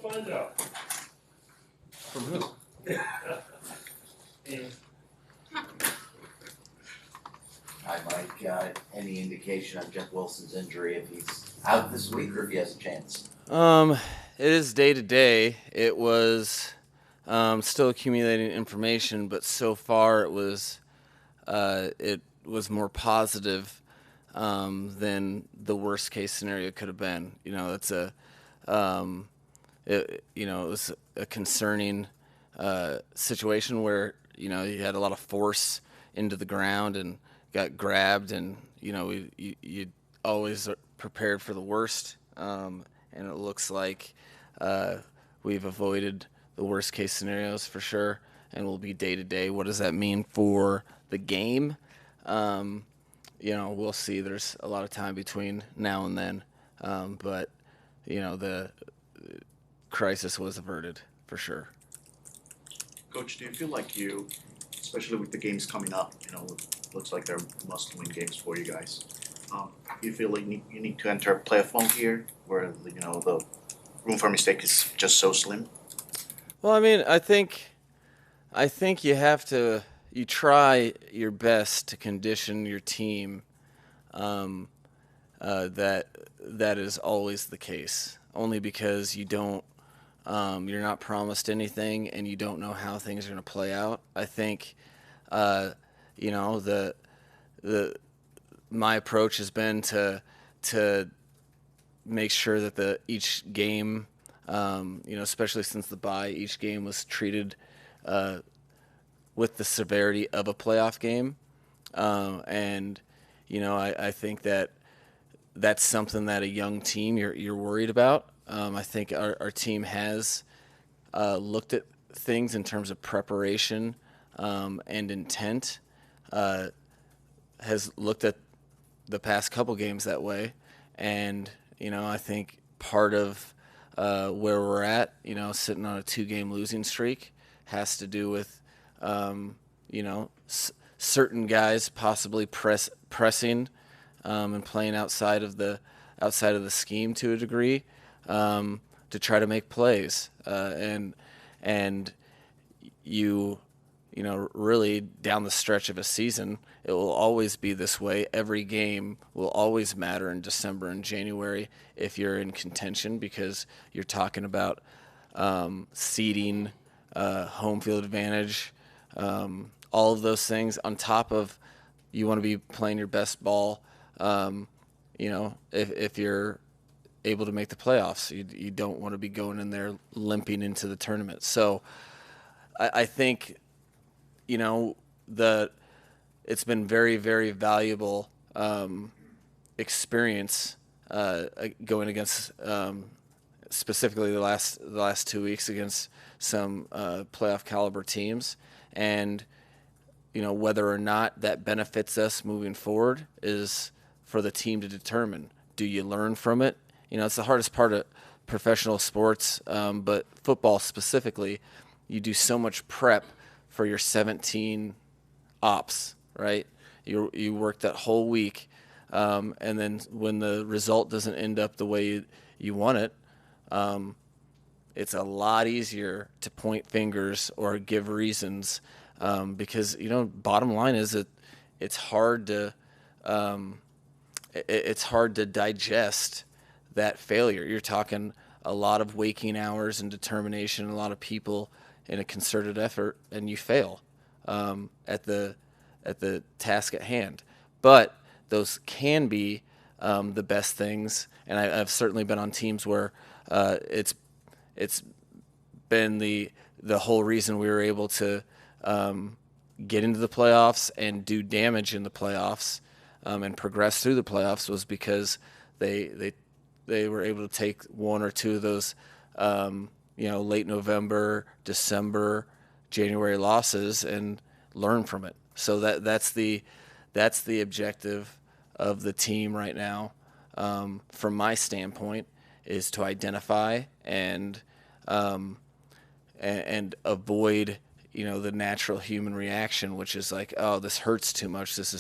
find out. From who? Hi, Mike. Any indication on Jeff Wilson's injury, if he's out this week or if he has a chance? It is day to day. It was still accumulating information, but so far it was more positive than the worst case scenario could have been. You know, it was a concerning situation where you had a lot of force into the ground and got grabbed, and you always are prepared for the worst, and it looks like we've avoided the worst case scenarios for sure, and we'll be day to day. What does that mean for the game? We'll see. There's a lot of time between now and then, but the crisis was averted for sure. Coach, do you feel like you, especially with the games coming up, looks like they're must-win games for you guys. You feel like you need to enter a playoff mode here, where the room for mistake is just so slim? Well, I mean, I think you try your best to condition your team. That is always the case, only because you're not promised anything and you don't know how things are going to play out. I think, my approach has been to make sure that each game, especially since the bye, each game was treated with the severity of a playoff game, and I think that's something that a young team you're worried about. I think our team has looked at things in terms of preparation and intent. Has looked at the past couple games that way, and I think part of where we're at, sitting on a 2-game losing streak, has to do with certain guys possibly pressing and playing outside of the scheme to a degree, to try to make plays, and really down the stretch of a season, it will always be this way. Every game will always matter in December and January if you're in contention, because you're talking about seeding, home field advantage, all of those things on top of you want to be playing your best ball. If you're able to make the playoffs, you don't want to be going in there limping into the tournament. So I think it's been very, very valuable experience going against specifically the last 2 weeks against some playoff caliber teams, and whether or not that benefits us moving forward is for the team to determine. Do you learn from it? It's the hardest part of professional sports, but football specifically, you do so much prep for your 17 ops, right? You work that whole week, and then when the result doesn't end up the way you want it, it's a lot easier to point fingers or give reasons, because bottom line is that it's hard to digest that failure. You're talking a lot of waking hours and determination, a lot of people in a concerted effort, and you fail at the task at hand. But those can be the best things, and I've certainly been on teams where it's been the whole reason we were able to get into the playoffs and do damage in the playoffs, and progress through the playoffs, was because they were able to take one or two of those late November, December, January losses and learn from it. So that's the objective of the team right now, from my standpoint, is to identify and avoid the natural human reaction, which is like, oh, this hurts too much, this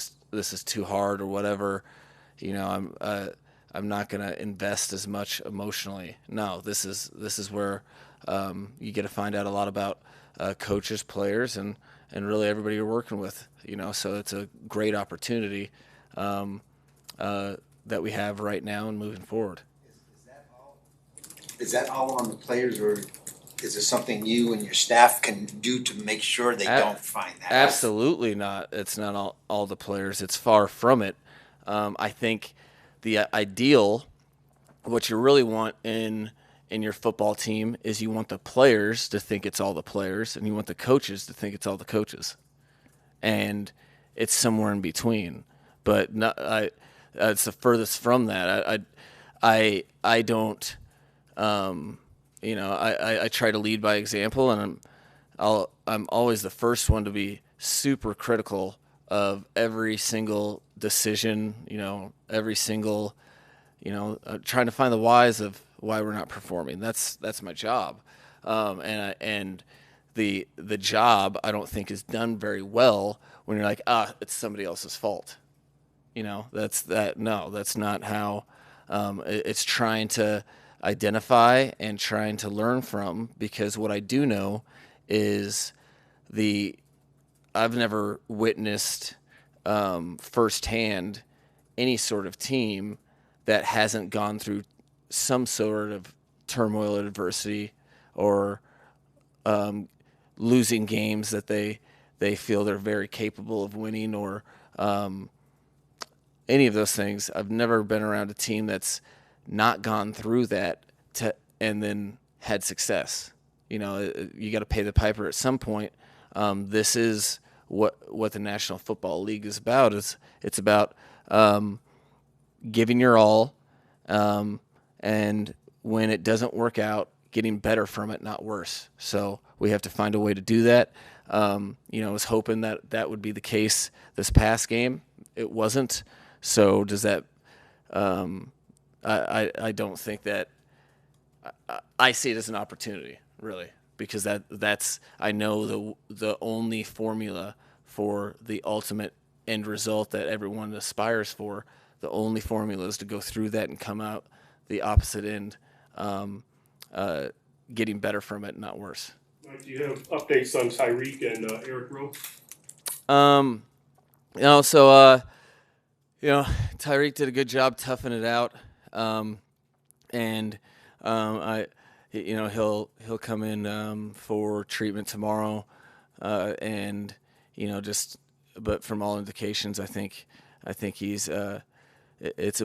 is too hard, or whatever. I'm I'm not going to invest as much emotionally. No, this is where you get to find out a lot about coaches, players, and really everybody you're working with. So it's a great opportunity that we have right now and moving forward. Is that all on the players, or is it something you and your staff can do to make sure they don't find that? Absolutely not. It's not all the players. It's far from it. I think the ideal, what you really want in your football team is you want the players to think it's all the players, and you want the coaches to think it's all the coaches, and it's somewhere in between. But it's the furthest from that. I don't. I try to lead by example, and I'm always the first one to be super critical of every single decision. Every single, trying to find the whys of why we're not performing. That's my job, and the job I don't think is done very well when you're like, it's somebody else's fault. That's not how. It's trying to identify and trying to learn from, because what I do know is I've never witnessed firsthand any sort of team that hasn't gone through some sort of turmoil or adversity, or losing games that they feel they're very capable of winning, or any of those things. I've never been around a team that's not gone through that and then had success. You got to pay the piper at some point. This is what the National Football League is about. It's about giving your all, and when it doesn't work out, getting better from it, not worse. So we have to find a way to do that. I was hoping that would be the case this past game. It wasn't. So does that? I don't think that. I see it as an opportunity, really, because that's I know the only formula for the ultimate end result that everyone aspires for. The only formula is to go through that and come out the opposite end, getting better from it, not worse. Mike, do you have updates on Tyrique and Eric Rowe? Tyrique did a good job toughing it out, and he'll come in for treatment tomorrow, and but from all indications, I think he's it's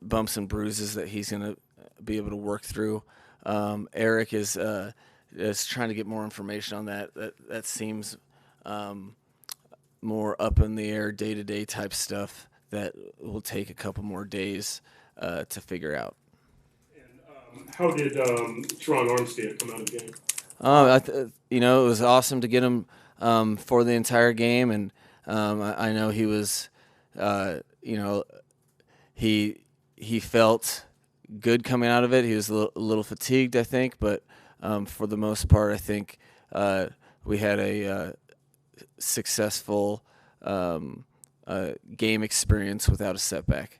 bumps and bruises that he's going to be able to work through. Eric is trying to get more information on that. That seems more up in the air, day-to-day type stuff that will take a couple more days to figure out. And how did Teron Armstead come out of the game? It was awesome to get him for the entire game, and I know he was, he felt good coming out of it. He was a little fatigued, I think, but for the most part, I think we had a successful game experience without a setback.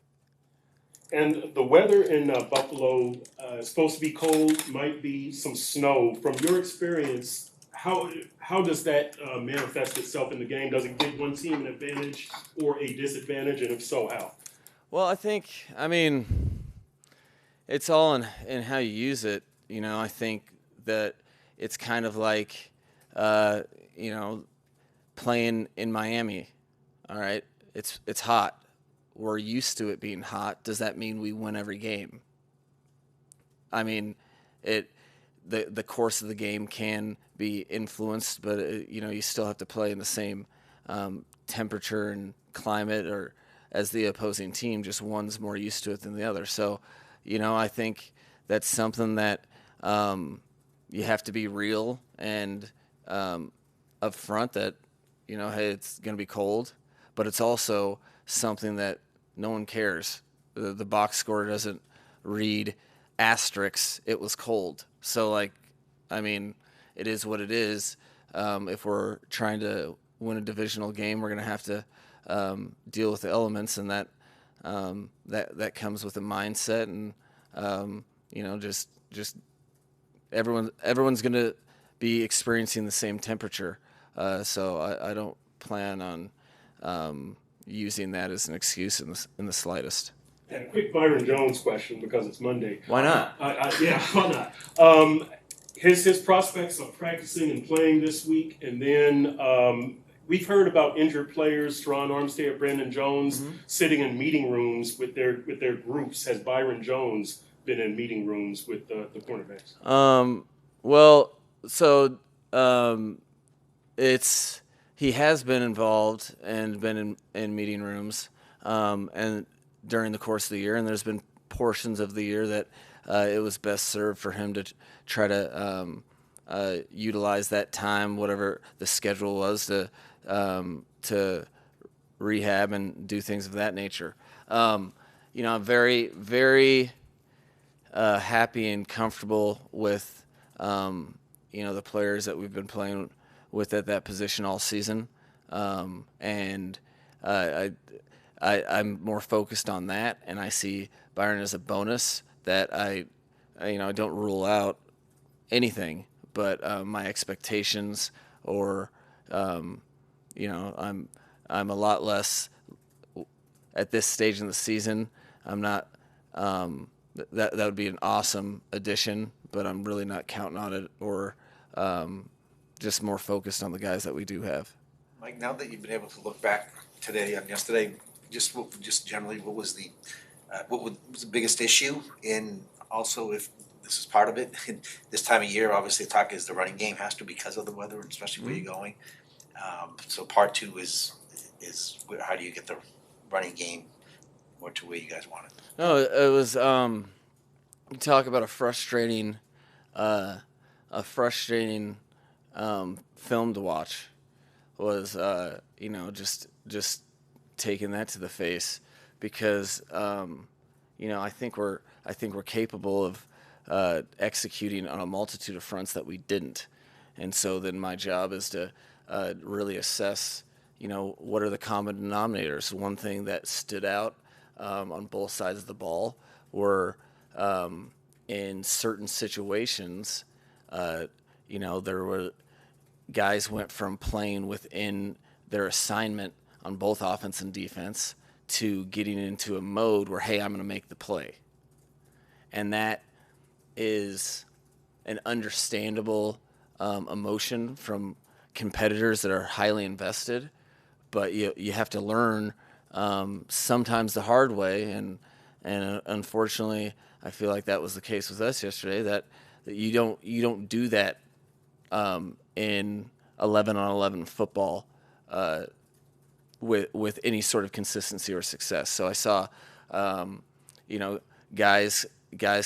And the weather in Buffalo is supposed to be cold, might be some snow. From your experience, how does that manifest itself in the game? Does it give one team an advantage or a disadvantage, and if so, how? Well, I mean, it's all in how you use it. I think that it's kind of like, playing in Miami. All right, it's hot. We're used to it being hot. Does that mean we win every game? I mean, the course of the game can be influenced, but you still have to play in the same temperature and climate, or as the opposing team. Just one's more used to it than the other. So, I think that's something that you have to be real and upfront that hey, it's going to be cold, but it's also something that no one cares. The box score doesn't read asterisks. It was cold. So, it is what it is. If we're trying to win a divisional game, we're going to have to deal with the elements, and that comes with a mindset, and just everyone's going to be experiencing the same temperature. So I don't plan on using that as an excuse in the slightest. And a quick Byron Jones question because it's Monday. Why not? Yeah, why not? His prospects of practicing and playing this week, and then we've heard about injured players, Teron Armstead, Brandon Jones, sitting in meeting rooms with their groups. Has Byron Jones been in meeting rooms with the cornerbacks? He has been involved and been in meeting rooms, and during the course of the year, and there's been portions of the year that it was best served for him to try to utilize that time, whatever the schedule was, to rehab and do things of that nature. I'm very, very happy and comfortable with the players that we've been playing with at that position all season, and I'm more focused on that, and I see Byron as a bonus that I don't rule out anything, but my expectations or I'm a lot less at this stage in the season. I'm not that would be an awesome addition, but I'm really not counting on it, or just more focused on the guys that we do have. Mike, now that you've been able to look back today and yesterday, just generally, what was the biggest issue, and also if this is part of it, this time of year, obviously the talk is the running game has to, because of the weather, especially where you're going. So part two is how do you get the running game more to where you guys want it? No, it was you talk about a frustrating film to watch was just taking that to the face, because I think we're capable of executing on a multitude of fronts that we didn't, and so then my job is to really assess what are the common denominators. One thing that stood out on both sides of the ball were in certain situations, there were guys went from playing within their assignment on both offense and defense to getting into a mode where, hey, I'm going to make the play. And that is an understandable emotion from competitors that are highly invested, but you have to learn sometimes the hard way, and unfortunately, I feel like that was the case with us yesterday. That you don't do that in 11-on-11 football with any sort of consistency or success. So I saw, guys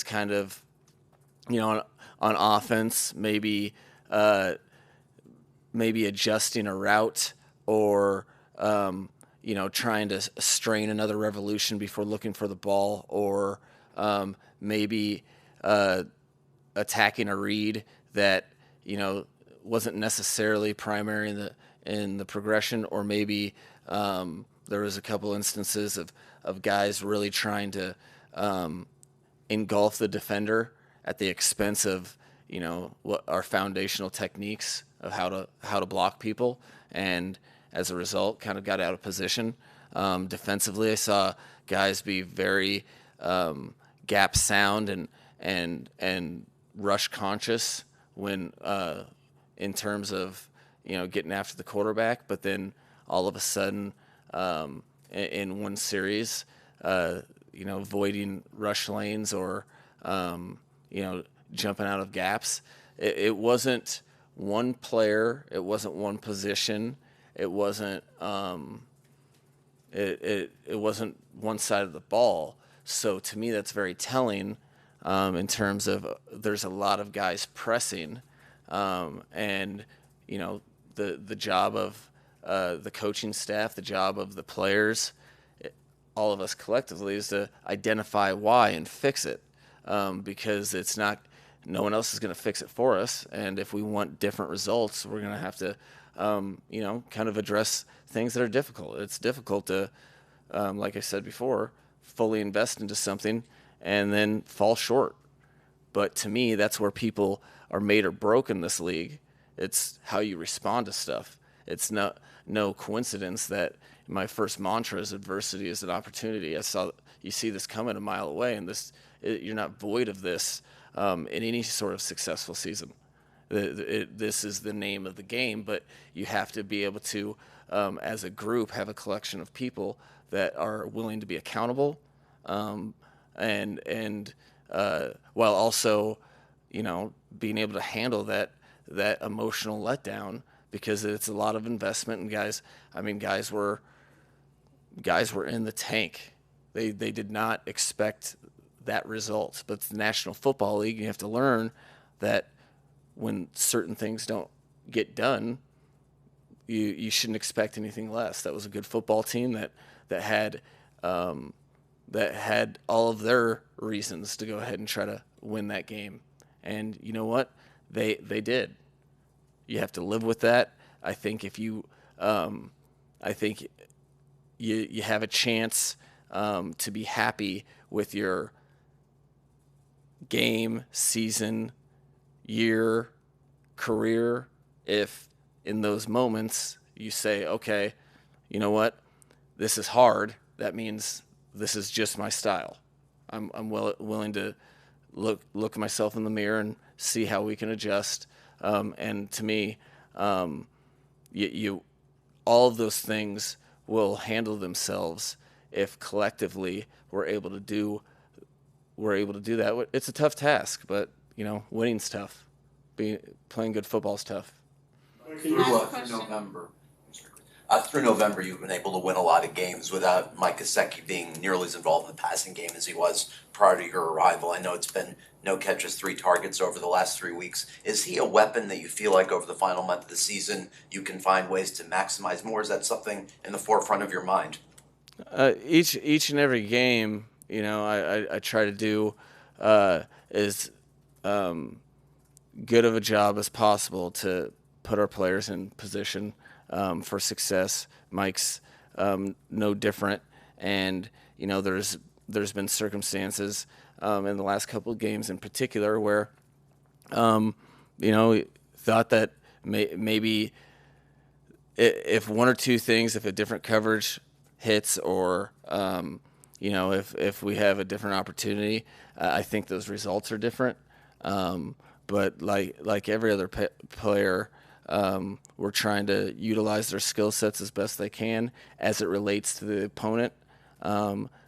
kind of, on offense, maybe adjusting a route, or trying to strain another revolution before looking for the ball, or maybe attacking a read that wasn't necessarily primary in the progression, or maybe there was a couple instances of guys really trying to engulf the defender at the expense of what our foundational techniques of how to block people, and as a result kind of got out of position. Defensively, I saw guys be very gap sound and rush conscious when in terms of getting after the quarterback, but then all of a sudden in one series voiding rush lanes, or jumping out of gaps. It wasn't one player, it wasn't one position, it wasn't it wasn't one side of the ball. So to me, that's very telling in terms of there's a lot of guys pressing, and the job of the coaching staff, the job of the players, all of us collectively, is to identify why and fix it, because it's not, no one else is going to fix it for us. And if we want different results, we're going to have to, kind of address things that are difficult. It's difficult to, like I said before, fully invest into something and then fall short. But to me, that's where people are made or broke in this league. It's how you respond to stuff. It's no coincidence that my first mantra is adversity is an opportunity. You see this coming a mile away, and you're not void of this in any sort of successful season. This is the name of the game, but you have to be able to, as a group, have a collection of people that are willing to be accountable, and while also, being able to handle that emotional letdown, because it's a lot of investment. And guys were in the tank. They did not expect that result. But it's the National Football League. You have to learn that when certain things don't get done, you shouldn't expect anything less. That was a good football team that had all of their reasons to go ahead and try to win that game. And you know what? They did. You have to live with that. I think if you have a chance to be happy with your game, season, year, career, if in those moments you say, okay, you know what? This is hard. That means this is just my style. I'm willing to look myself in the mirror and see how we can adjust. And to me, you all of those things will handle themselves if collectively we're able to do that. It's a tough task, but winning's tough. Playing good football's tough. Through November. Through November, you've been able to win a lot of games without Mike Gesicki being nearly as involved in the passing game as he was prior to your arrival. I know it's been no catches, 3 targets over the last 3 weeks. Is he a weapon that you feel like over the final month of the season you can find ways to maximize more? Is that something in the forefront of your mind? Each and every game, I try to do as good of a job as possible to put our players in position for success. Mike's no different, and there's been circumstances in the last couple of games in particular where thought that maybe if one or two things, if a different coverage hits, or if we have a different opportunity, I think those results are different. But like every other player, we're trying to utilize their skill sets as best they can as it relates to the opponent.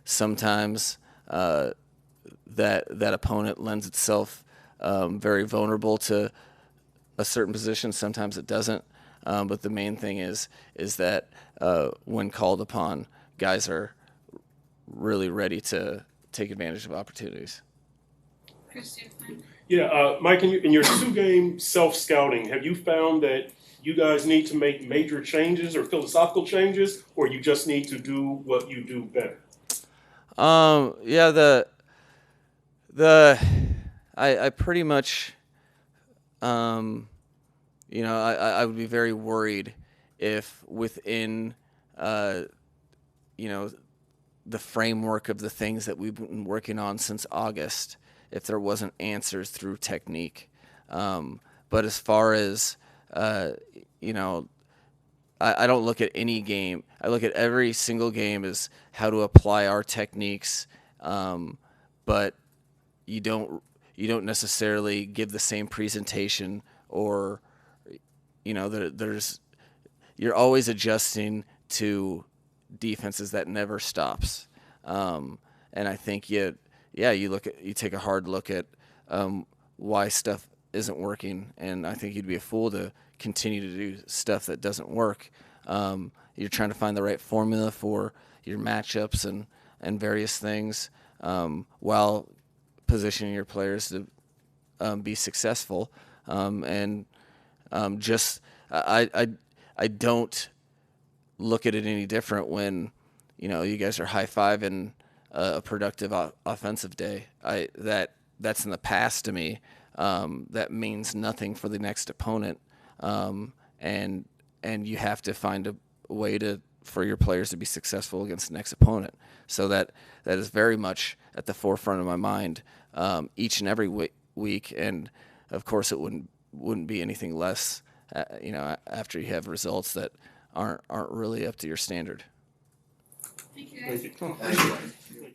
Sometimes that opponent lends itself very vulnerable to a certain position. Sometimes it doesn't. But the main thing is that when called upon, guys are really ready to take advantage of opportunities. Yeah, Mike, in your 2-game self-scouting, have you found that you guys need to make major changes or philosophical changes, or you just need to do what you do better? Yeah, I pretty much, I would be very worried if within, the framework of the things that we've been working on since August, if there wasn't answers through technique. But as far as, I don't look at any game. I look at every single game as how to apply our techniques, but you don't necessarily give the same presentation, or you're always adjusting to defenses. That never stops. And I think you take a hard look at why stuff isn't working, and I think you'd be a fool to continue to do stuff that doesn't work. You're trying to find the right formula for your matchups and various things, while positioning your players to be successful. I don't look at it any different when you guys are high-fiving a productive offensive day. That's in the past to me. That means nothing for the next opponent, and you have to find a way to for your players to be successful against the next opponent. So that is very much at the forefront of my mind each and every week. And of course, it wouldn't be anything less, after you have results that aren't really up to your standard. Thank you guys. Thank you. Thank you. Thank you.